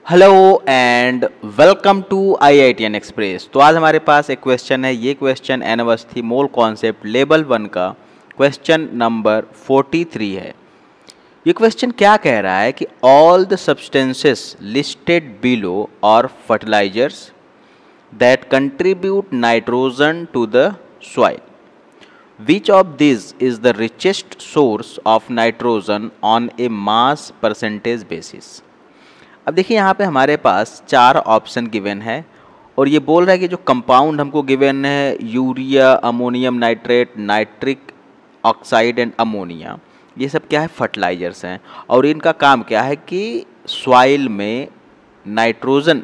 Hello and welcome to IITN express. तो आज हमारे पास एक क्वेश्चन है। ये question Awasthi mole concept level 1 का क्वेश्चन नंबर 43 है। ये क्वेश्चन क्या कह रहा है कि all the substances listed below are fertilisers that contribute nitrogen to the soil. Which of this is the richest source of nitrogen on a mass percentage basis. अब देखिए यहाँ पे हमारे पास 4 ऑप्शन गिवन है और ये बोल रहा है कि जो कंपाउंड हमको गिवन है urea, ammonium nitrate, nitric oxide and ammonia, ये सब क्या है, फर्टिलाइजर्स हैं और इनका काम क्या है कि सॉइल में नाइट्रोजन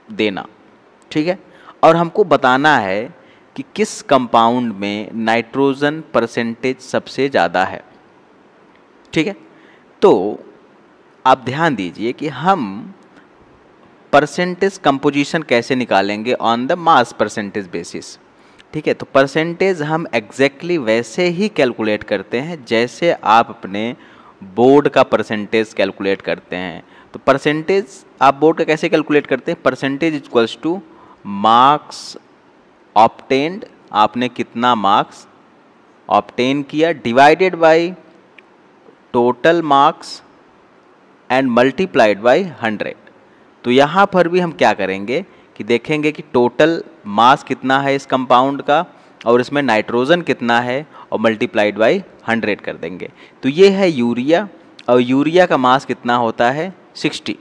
देना। ठीक है, और हमको बताना है कि किस कंपाउंड में नाइट्रोजन परसेंटेज सबसे ज़्यादा है। ठीक है, तो आप ध्यान दीजिए कि हम परसेंटेज कंपोजिशन कैसे निकालेंगे on the mass percentage basis. ठीक है, तो परसेंटेज हम एग्जैक्टली वैसे ही कैलकुलेट करते हैं जैसे आप अपने बोर्ड का परसेंटेज कैलकुलेट करते हैं। तो परसेंटेज आप बोर्ड का कैसे कैलकुलेट करते हैं, percentage equals two marks obtained, आपने कितना मार्क्स ऑब्टेन किया, divided by total marks and multiplied by 100। तो यहाँ पर भी हम क्या करेंगे कि देखेंगे कि टोटल मास कितना है इस कंपाउंड का और इसमें नाइट्रोजन कितना है और मल्टीप्लाइड बाई 100 कर देंगे। तो ये है यूरिया और यूरिया का मास कितना होता है 60।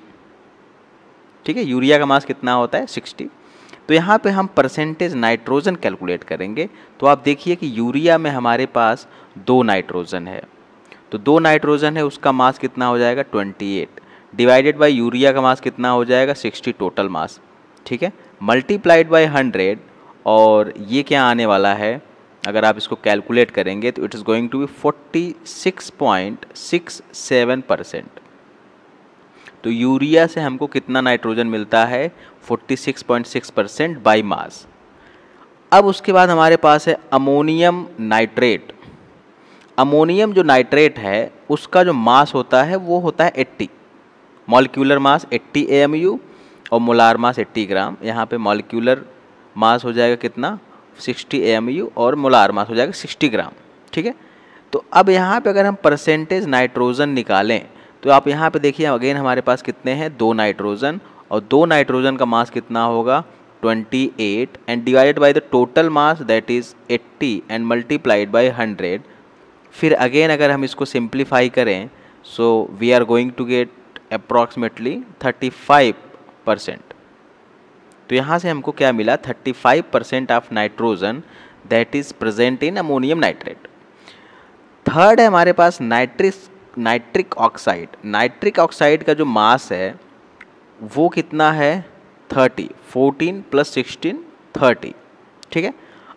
ठीक है, यूरिया का मास कितना होता है 60। तो यहाँ पे हम परसेंटेज नाइट्रोजन कैलकुलेट करेंगे। तो आप देखिए कि यूरिया में हमारे पास 2 नाइट्रोजन है, तो 2 नाइट्रोजन है, उसका मास कितना हो जाएगा 28, डिवाइडेड बाय यूरिया का मास कितना हो जाएगा 60 टोटल मास। ठीक है, मल्टीप्लाइड बाय 100 और ये क्या आने वाला है, अगर आप इसको कैलकुलेट करेंगे तो it is going to be 46.67%। तो यूरिया से हमको कितना नाइट्रोजन मिलता है 46.6% बाई मास। अब उसके बाद हमारे पास है अमोनियम नाइट्रेट। अमोनियम जो नाइट्रेट है उसका जो मास होता है वो होता है 80, मॉलिक्यूलर मास 80 AMU और मोलार मास 80 ग्राम। यहाँ पे मॉलिक्यूलर मास हो जाएगा कितना 60 AMU और मोलार मास हो जाएगा 60 ग्राम। ठीक है, तो अब यहाँ पे अगर हम परसेंटेज नाइट्रोजन निकालें तो आप यहाँ पे देखिए अगेन हमारे पास कितने हैं 2 नाइट्रोजन और 2 नाइट्रोजन का मास कितना होगा 28 and divided by the total mass that is 80 and multiplied by 100। फिर अगेन अगर हम इसको सिंप्लीफाई करें so we are going to get approximately 35%। तो यहाँ से हमको क्या मिला 35% of nitrogen that is present in ammonium nitrate. Third है हमारे पास नाइट्रिक ऑक्साइड। नाइट्रिक ऑक्साइड का जो मास है वो कितना है 30, 14 + 16 30। ठीक है,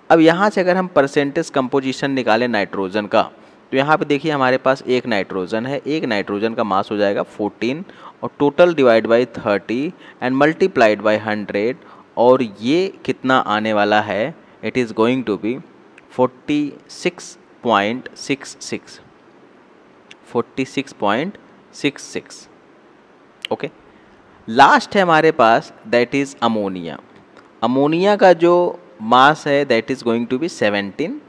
अब यहाँ से अगर हम परसेंटेज कंपोजिशन निकालें नाइट्रोजन का तो यहाँ पे देखिए हमारे पास एक नाइट्रोजन है, एक नाइट्रोजन का मास हो जाएगा 14 और total divide by 30 and multiplied by 100 और ये कितना आने वाला है, it is going to be 46.66 46.66। Okay, last है हमारे पास दैट इज़ अमोनिया। अमोनिया का जो मास है that is going to be 17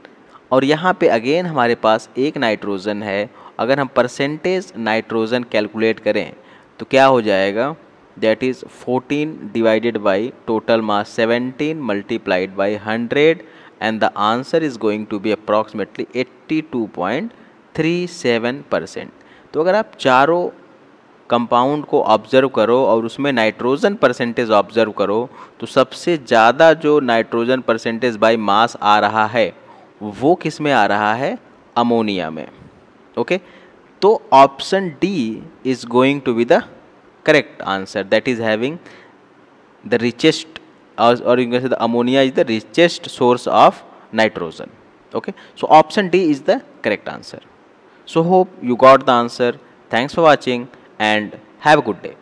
और यहाँ पे अगेन हमारे पास एक नाइट्रोजन है। अगर हम परसेंटेज नाइट्रोजन कैलकुलेट करें तो क्या हो जाएगा, that is 14 divided by total mass 17 multiplied by 100 and the answer is going to be approximately 82.37%। तो अगर आप चारों कंपाउंड को ऑब्जर्व करो और उसमें नाइट्रोजन परसेंटेज ऑब्जर्व करो तो सबसे ज़्यादा जो नाइट्रोजन परसेंटेज बाय मास आ रहा है वो किस में आ रहा है, अमोनिया में। ओके, तो option D is going to be the correct answer that is having the richest और you can say the ammonia is the richest source of nitrogen. Okay, so option D is the correct answer. So hope you got the answer. Thanks for watching and have a good day.